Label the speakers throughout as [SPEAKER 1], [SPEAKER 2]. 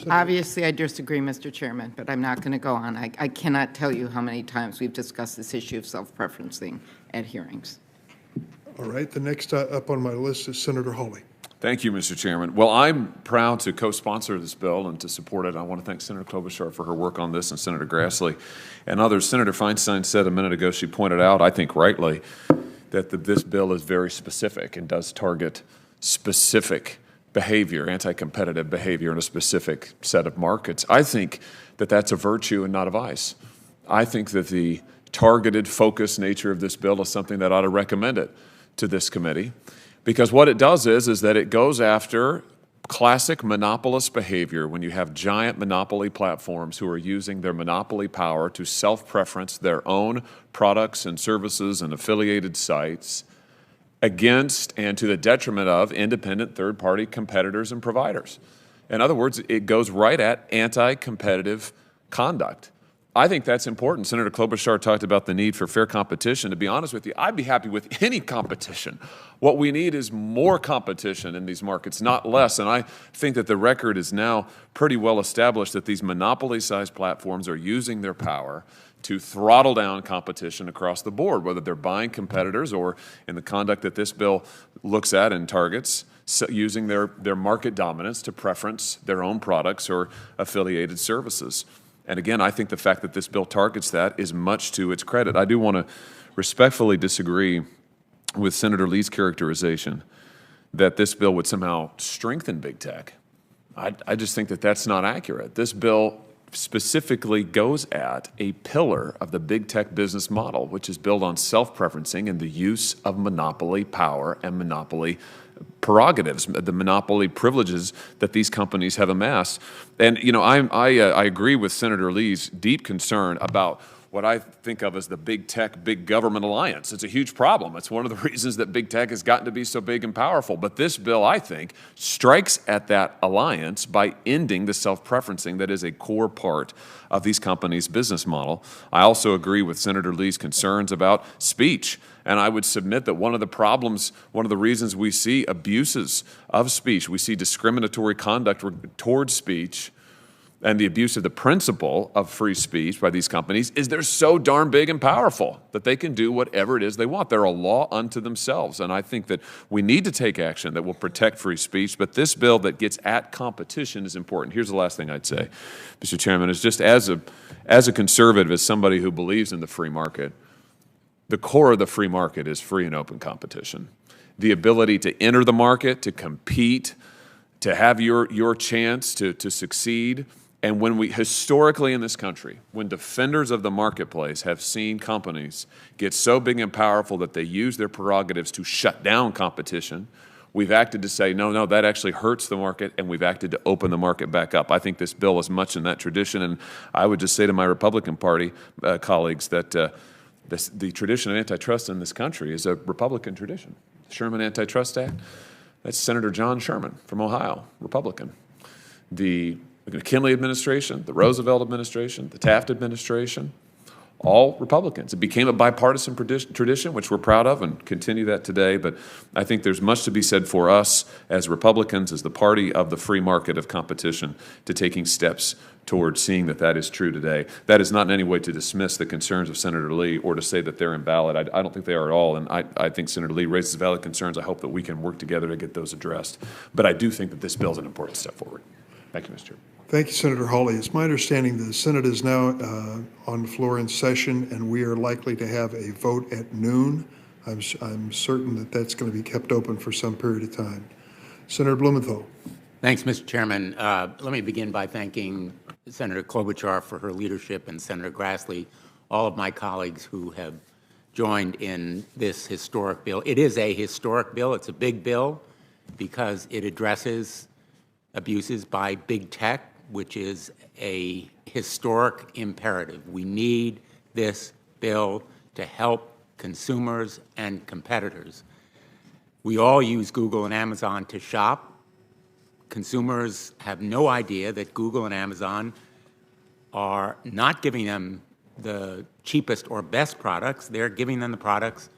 [SPEAKER 1] Obviously, I disagree, Mr. Chairman, but I'm not going to go on. I cannot tell you how many times we've discussed this issue of self-preferencing at hearings.
[SPEAKER 2] All right. The next up on my list is Senator Hawley.
[SPEAKER 3] Thank you, Mr. Chairman. Well, I'm proud to co-sponsor this bill and to support it. I want to thank Senator Klobuchar for her work on this and Senator Grassley and others. Senator Feinstein said a minute ago, she pointed out, I think rightly, that this bill is very specific and does target specific behavior, anti-competitive behavior in a specific set of markets. I think that that's a virtue and not a vice. I think that the targeted, focused nature of this bill is something that ought to recommend it to this committee, because what it does is that it goes after classic monopolist behavior when you have giant monopoly platforms who are using their monopoly power to self-preference their own products and services and affiliated sites against and to the detriment of independent third-party competitors and providers. In other words, it goes right at anti-competitive conduct. I think that's important. Senator Klobuchar talked about the need for fair competition. To be honest with you, I'd be happy with any competition. What we need is more competition in these markets, not less. And I think that the record is now pretty well established that these monopoly-sized platforms are using their power to throttle down competition across the board, whether they're buying competitors or in the conduct that this bill looks at and targets, using their market dominance to preference their own products or affiliated services. And again, I think the fact that this bill targets that is much to its credit. I do want to respectfully disagree with Senator Lee's characterization that this bill would somehow strengthen big tech. I just think that that's not accurate. This bill specifically goes at a pillar of the big tech business model, which is built on self-preferencing and the use of monopoly power and monopoly prerogatives, the monopoly privileges that these companies have amassed. And, you know, I agree with Senator Lee's deep concern about what I think of as the big tech, big government alliance. It's a huge problem. It's one of the reasons that big tech has gotten to be so big and powerful. But this bill, I think, strikes at that alliance by ending the self-preferencing that is a core part of these companies' business model. I also agree with Senator Lee's concerns about speech. And I would submit that one of the problems, one of the reasons we see abuses of speech, we see discriminatory conduct towards speech, and the abuse of the principle of free speech by these companies is they're so darn big and powerful that they can do whatever it is they want. They're a law unto themselves. And I think that we need to take action that will protect free speech, but this bill that gets at competition is important. Here's the last thing I'd say, Mr. Chairman, is just as a conservative, as somebody who believes in the free market, the core of the free market is free and open competition. The ability to enter the market, to compete, to have your chance to succeed. And when we, historically in this country, when defenders of the marketplace have seen companies get so big and powerful that they use their prerogatives to shut down competition, we've acted to say, no, that actually hurts the market, and we've acted to open the market back up. I think this bill is much in that tradition, and I would just say to my Republican Party colleagues that the tradition of antitrust in this country is a Republican tradition. Sherman Antitrust Act, that's Senator John Sherman from Ohio, Republican. The McKinley administration, the Roosevelt administration, the Taft administration, all Republicans. It became a bipartisan tradition, which we're proud of and continue that today. But I think there's much to be said for us as Republicans, as the party of the free market of competition, to taking steps toward seeing that that is true today. That is not in any way to dismiss the concerns of Senator Lee or to say that they're invalid. I don't think they are at all. And I think Senator Lee raises valid concerns. I hope that we can work together to get those addressed. But I do think that this bill is an important step forward. Thank you, Mr. Chairman.
[SPEAKER 2] Thank you, Senator Hawley. It's my understanding the Senate is now on the floor in session, and we are likely to have a vote at noon. I'm certain that that's going to be kept open for some period of time. Senator Blumenthal.
[SPEAKER 4] Thanks, Mr. Chairman. Let me begin by thanking Senator Klobuchar for her leadership and Senator Grassley, all of my colleagues who have joined in this historic bill. It is a historic bill. It's a big bill because it addresses abuses by big tech, which is a historic imperative. We need this bill to help consumers and competitors. We all use Google and Amazon to shop. Consumers have no idea that Google and Amazon are not giving them the cheapest or best products. They're giving them the products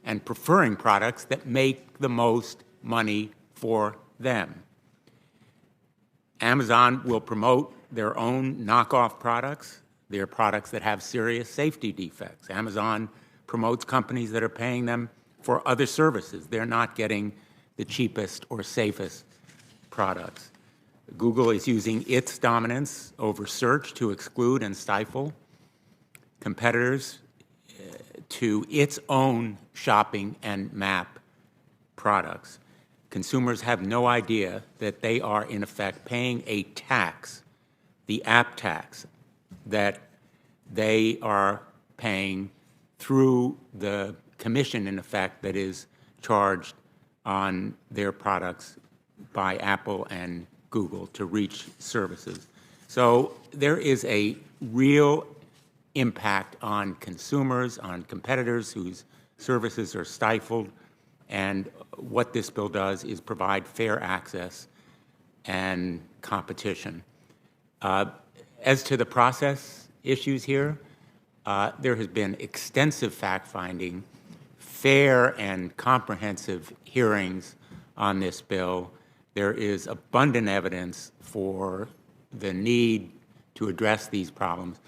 [SPEAKER 4] and preferring products that make the most money for them. Amazon will promote their own knockoff products. They're products that have serious safety defects. Amazon promotes companies that are paying them for other services. They're not getting the cheapest or safest products. Google is using its dominance over search to exclude and stifle competitors to its own shopping and map products. Consumers have no idea that they are, in effect, paying a tax, the app tax, that they are paying through the commission, in effect, that is charged on their products by Apple and Google to reach services. So there is a real impact on consumers, on competitors whose services are stifled, and what this bill does is provide fair access and competition. As to the process issues here, there has been extensive fact-finding, fair and comprehensive hearings on this bill. There is abundant evidence for the need to address these problems.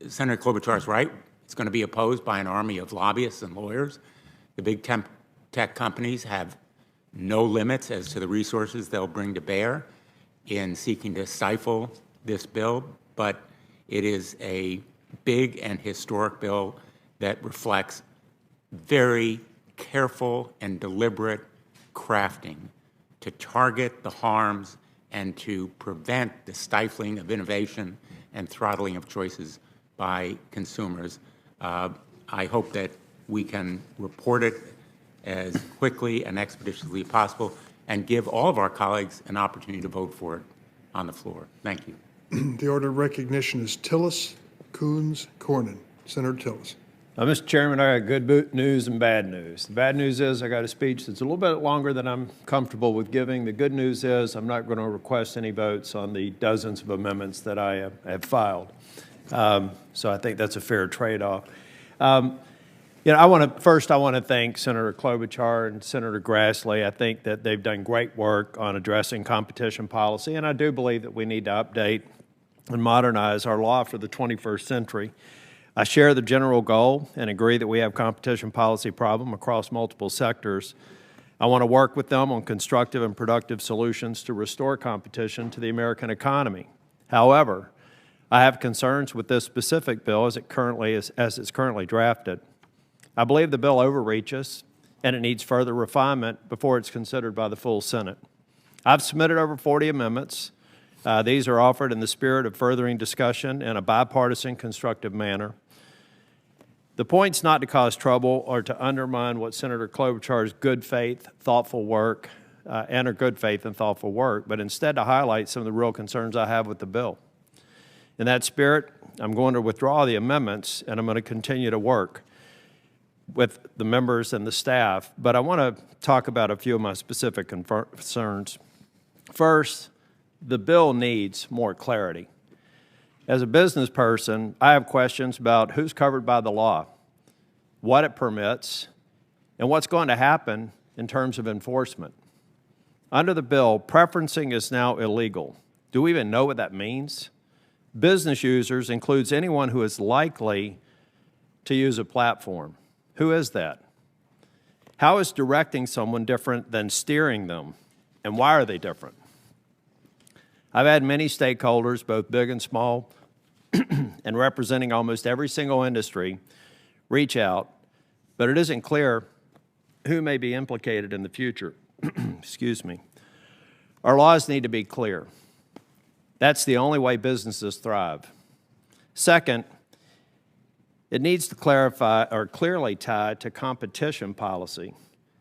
[SPEAKER 4] Senator Klobuchar is right. It's going to be opposed by an army of lobbyists and lawyers. The big tech companies have no limits as to the resources they'll bring to bear in seeking to stifle this bill, but it is a big and historic bill that reflects very careful and deliberate crafting to target the harms and to prevent the stifling of innovation and throttling of choices by consumers. I hope that we can report it as quickly and expeditiously as possible and give all of our colleagues an opportunity to vote for it on the floor. Thank you.
[SPEAKER 2] The order of recognition is Tillis, Coons, Cornyn. Senator Tillis.
[SPEAKER 5] Mr. Chairman, I got good news and bad news. The bad news is I got a speech that's a little bit longer than I'm comfortable with giving. The good news is I'm not going to request any votes on the dozens of amendments that I have filed. So I think that's a fair trade-off. I want to thank Senator Klobuchar and Senator Grassley. I think that they've done great work on addressing competition policy, and I do believe that we need to update and modernize our law for the 21st century. I share the general goal and agree that we have competition policy problem across multiple sectors. I want to work with them on constructive and productive solutions to restore competition to the American economy. However, I have concerns with this specific bill as it's currently drafted. I believe the bill overreaches and it needs further refinement before it's considered by the full Senate. I've submitted over 40 amendments. These are offered in the spirit of furthering discussion in a bipartisan, constructive manner. The point's not to cause trouble or to undermine what Senator Klobuchar's good faith, thoughtful work, but instead to highlight some of the real concerns I have with the bill. In that spirit, I'm going to withdraw the amendments, and I'm going to continue to work with the members and the staff, but I want to talk about a few of my specific concerns. First, the bill needs more clarity. As a business person, I have questions about who's covered by the law, what it permits, and what's going to happen in terms of enforcement. Under the bill, preferencing is now illegal. Do we even know what that means? Business users includes anyone who is likely to use a platform. Who is that? How is directing someone different than steering them? And why are they different? I've had many stakeholders, both big and small, and representing almost every single industry, reach out, but it isn't clear who may be implicated in the future. Excuse me. Our laws need to be clear. That's the only way businesses thrive. Second, it needs to clarify or clearly tie to competition policy.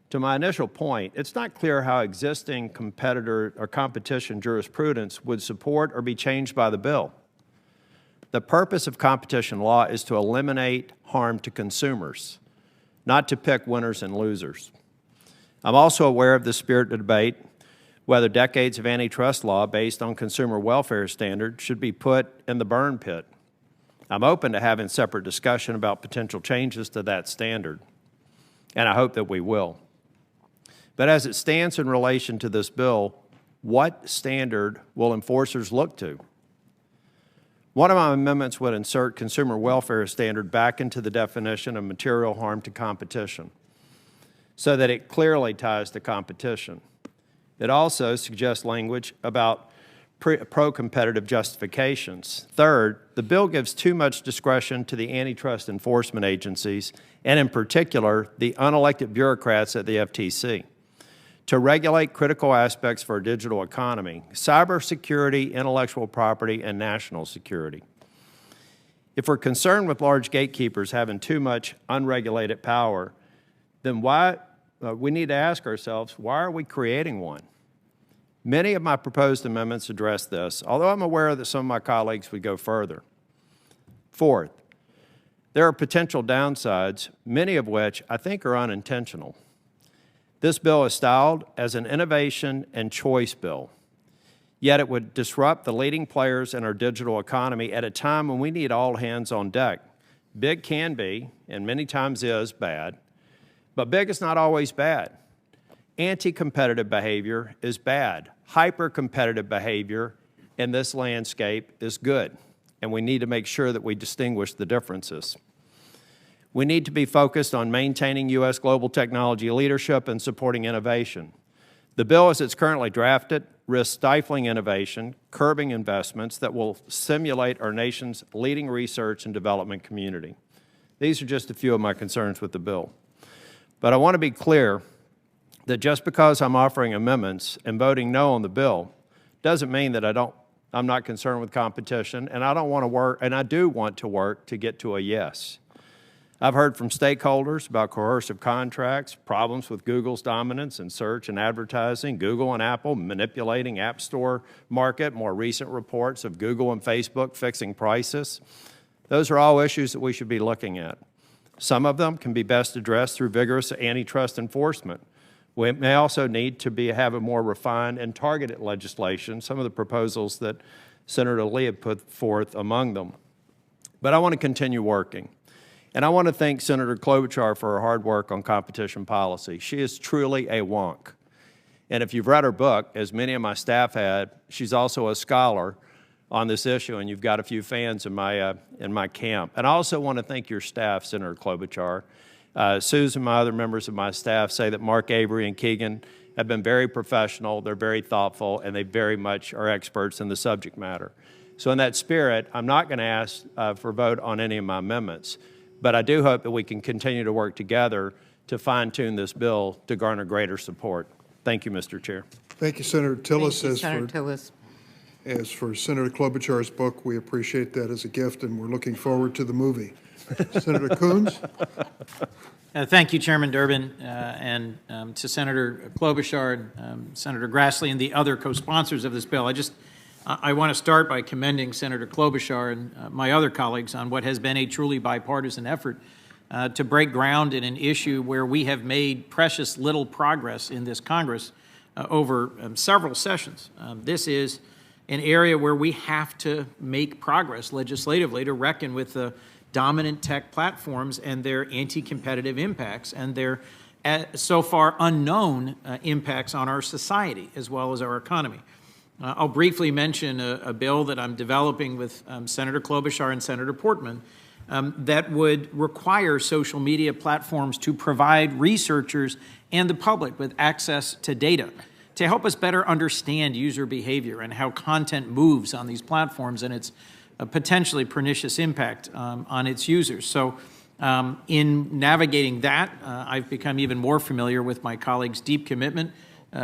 [SPEAKER 5] To my initial point, it's not clear how existing competitor or competition jurisprudence would support or be changed by the bill. The purpose of competition law is to eliminate harm to consumers, not to pick winners and losers. I'm also aware of the spirit of debate whether decades of antitrust law based on consumer welfare standards should be put in the burn pit. I'm open to having separate discussion about potential changes to that standard, and I hope that we will. But as it stands in relation to this bill, What standard will enforcers look to? One of my amendments would insert consumer welfare standard back into the definition of material harm to competition so that it clearly ties to competition. It also suggests language about pro-competitive justifications. Third, the bill gives too much discretion to the antitrust enforcement agencies, and in particular, the unelected bureaucrats at the FTC, to regulate critical aspects for our digital economy: cybersecurity, intellectual property, and national security. If we're concerned with large gatekeepers having too much unregulated power, then we need to ask ourselves, why are we creating one? Many of my proposed amendments address this, although I'm aware that some of my colleagues would go further. Fourth, there are potential downsides, many of which I think are unintentional. This bill is styled as an innovation and choice bill, yet it would disrupt the leading players in our digital economy at a time when we need all hands on deck. Big can be, and many times is, bad, but big is not always bad. Anti-competitive behavior is bad. Hyper-competitive behavior in this landscape is good, and we need to make sure that we distinguish the differences. We need to be focused on maintaining U.S. global technology leadership and supporting innovation. The bill, as it's currently drafted, risks stifling innovation, curbing investments that will stimulate our nation's leading research and development community. These are just a few of my concerns with the bill. But I want to be clear that just because I'm offering amendments and voting no on the bill doesn't mean that I'm not concerned with competition, and I don't want to work, and I do want to work to get to a yes. I've heard from stakeholders about coercive contracts, problems with Google's dominance in search and advertising, Google and Apple manipulating App Store market, more recent reports of Google and Facebook fixing prices. Those are all issues that we should be looking at. Some of them can be best addressed through vigorous antitrust enforcement. We may also need to have a more refined and targeted legislation, some of the proposals that Senator Lee had put forth among them. But I want to continue working. And I want to thank Senator Klobuchar for her hard work on competition policy. She is truly a wonk. And if you've read her book, as many of my staff had, she's also a scholar on this issue, and you've got a few fans in my camp. And I also want to thank your staff, Senator Klobuchar. Susan and my other members of my staff say that Mark Avery and Keegan have been very professional, they're very thoughtful, and they very much are experts in the subject matter. So in that spirit, I'm not going to ask for a vote on any of my amendments, but I do hope that we can continue to work together to fine-tune this bill to garner greater support. Thank you, Mr. Chair.
[SPEAKER 2] Thank you, Senator Tillis.
[SPEAKER 1] Thank you, Senator Tillis.
[SPEAKER 2] As for Senator Klobuchar's book, we appreciate that as a gift, and we're looking forward to the movie. Senator Coons?
[SPEAKER 6] Thank you, Chairman Durbin, and to Senator Klobuchar, Senator Grassley, and the other co-sponsors of this bill. I want to start by commending Senator Klobuchar and my other colleagues on what has been a truly bipartisan effort to break ground in an issue where we have made precious little progress in this Congress over several sessions. This is an area where we have to make progress legislatively to reckon with the dominant tech platforms and their anti-competitive impacts and their so far unknown impacts on our society as well as our economy. I'll briefly mention a bill that I'm developing with Senator Klobuchar and Senator Portman that would require social media platforms to provide researchers and the public with access to data to help us better understand user behavior and how content moves on these platforms and its potentially pernicious impact on its users. So in navigating that, I've become even more familiar with my colleagues' deep commitment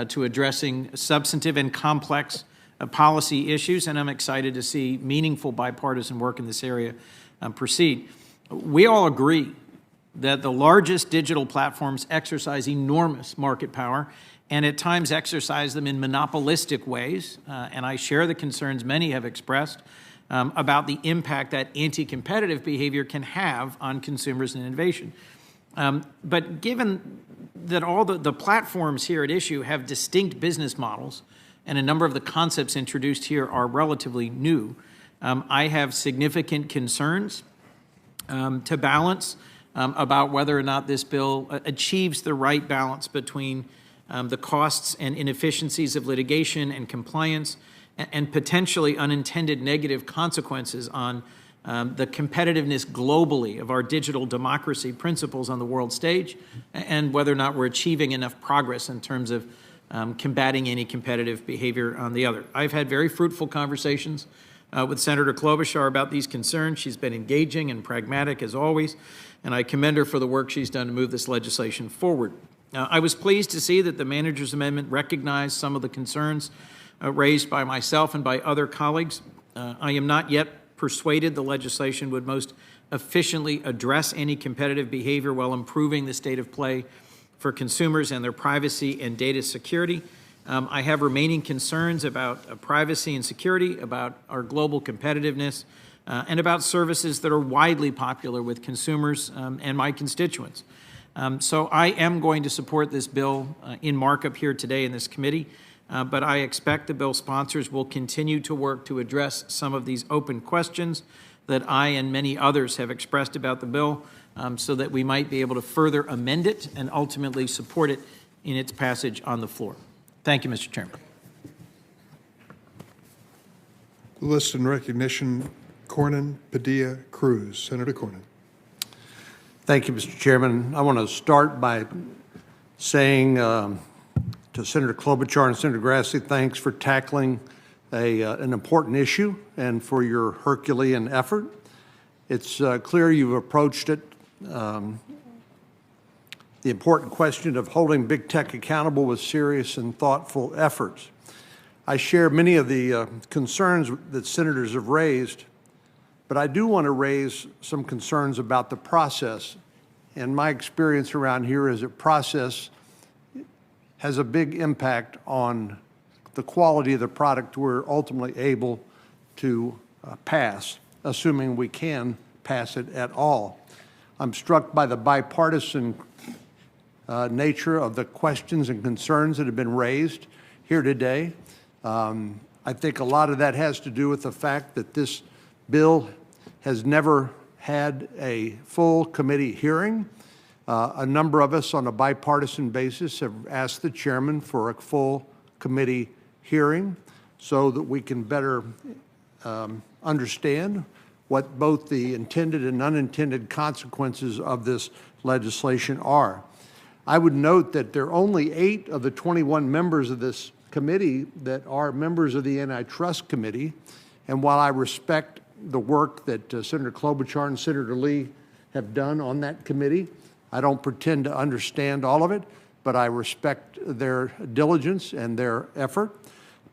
[SPEAKER 6] to addressing substantive and complex policy issues, and I'm excited to see meaningful bipartisan work in this area proceed. We all agree that the largest digital platforms exercise enormous market power and at times exercise them in monopolistic ways, and I share the concerns many have expressed about the impact that anti-competitive behavior can have on consumers and innovation. But given that all the platforms here at issue have distinct business models and a number of the concepts introduced here are relatively new, I have significant concerns to balance about whether or not this bill achieves the right balance between the costs and inefficiencies of litigation and compliance, and potentially unintended negative consequences on the competitiveness globally of our digital democracy principles on the world stage, and whether or not we're achieving enough progress in terms of combating any competitive behavior on the other. I've had very fruitful conversations with Senator Klobuchar about these concerns. She's been engaging and pragmatic as always, and I commend her for the work she's done to move this legislation forward. I was pleased to see that the manager's amendment recognized some of the concerns raised by myself and by other colleagues. I am not yet persuaded the legislation would most efficiently address any competitive behavior while improving the state of play for consumers and their privacy and data security. I have remaining concerns about privacy and security, about our global competitiveness, and about services that are widely popular with consumers and my constituents. So I am going to support this bill in markup here today in this committee, but I expect the bill sponsors will continue to work to address some of these open questions that I and many others have expressed about the bill, so that we might be able to further amend it and ultimately support it in its passage on the floor. Thank you, Mr. Chairman.
[SPEAKER 2] The list in recognition, Cornyn, Padilla, Cruz. Senator Cornyn.
[SPEAKER 7] Thank you, Mr. Chairman. I want to start by saying to Senator Klobuchar and Senator Grassley, thanks for tackling an important issue and for your Herculean effort. It's clear you've approached it, the important question of holding big tech accountable with serious and thoughtful efforts. I share many of the concerns that senators have raised, but I do want to raise some concerns about the process. And my experience around here is that process has a big impact on the quality of the product we're ultimately able to pass, assuming we can pass it at all. I'm struck by the bipartisan nature of the questions and concerns that have been raised here today. I think a lot of that has to do with the fact that this bill has never had a full committee hearing. A number of us on a bipartisan basis have asked the chairman for a full committee hearing so that we can better understand what both the intended and unintended consequences of this legislation are. I would note that there are only 8 of the 21 members of this committee that are members of the Antitrust Committee, and while I respect the work that Senator Klobuchar and Senator Lee have done on that committee, I don't pretend to understand all of it, but I respect their diligence and their effort.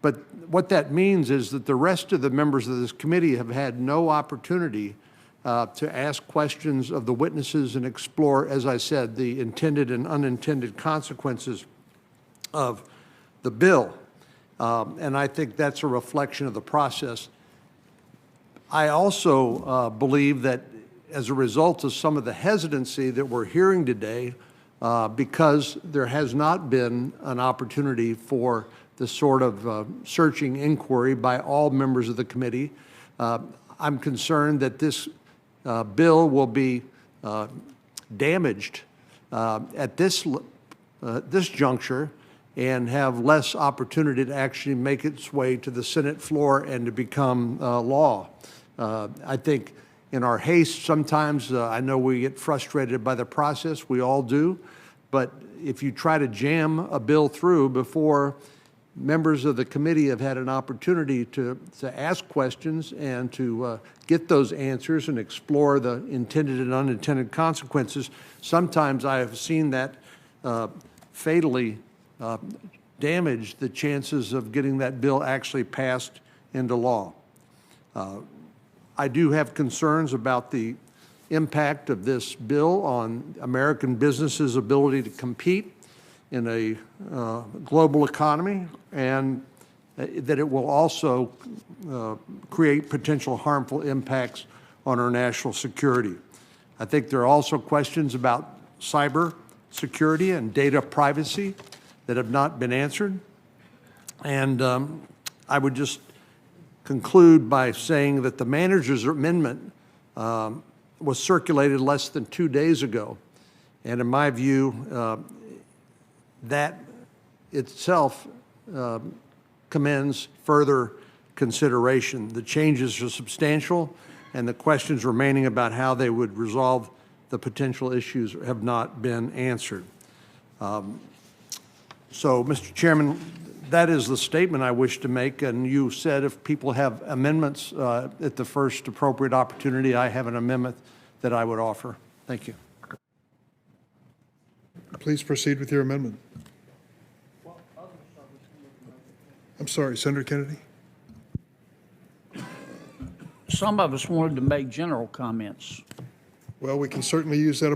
[SPEAKER 7] But what that means is that the rest of the members of this committee have had no opportunity to ask questions of the witnesses and explore, as I said, the intended and unintended consequences of the bill. And I think that's a reflection of the process. I also believe that as a result of some of the hesitancy that we're hearing today, because there has not been an opportunity for the sort of searching inquiry by all members of the committee, I'm concerned that this bill will be damaged at this juncture and have less opportunity to actually make its way to the Senate floor and to become law. I think in our haste, sometimes I know we get frustrated by the process, we all do, but if you try to jam a bill through before members of the committee have had an opportunity to ask questions and to get those answers and explore the intended and unintended consequences, sometimes I have seen that fatally damage the chances of getting that bill actually passed into law. I do have concerns about the impact of this bill on American businesses' ability to compete in a global economy, and that it will also create potential harmful impacts on our national security. I think there are also questions about cyber security and data privacy that have not been answered. And I would just conclude by saying that the manager's amendment was circulated less than 2 days ago. And in my view, that itself commends further consideration. The changes are substantial, and the questions remaining about how they would resolve the potential issues have not been answered. So, Mr. Chairman, that is the statement I wish to make, and you said if people have amendments at the first appropriate opportunity, I have an amendment that I would offer. Thank you.
[SPEAKER 2] Please proceed with your amendment. I'm sorry, Senator Kennedy?
[SPEAKER 8] Some of us wanted to make general comments.
[SPEAKER 2] Well, we can certainly use that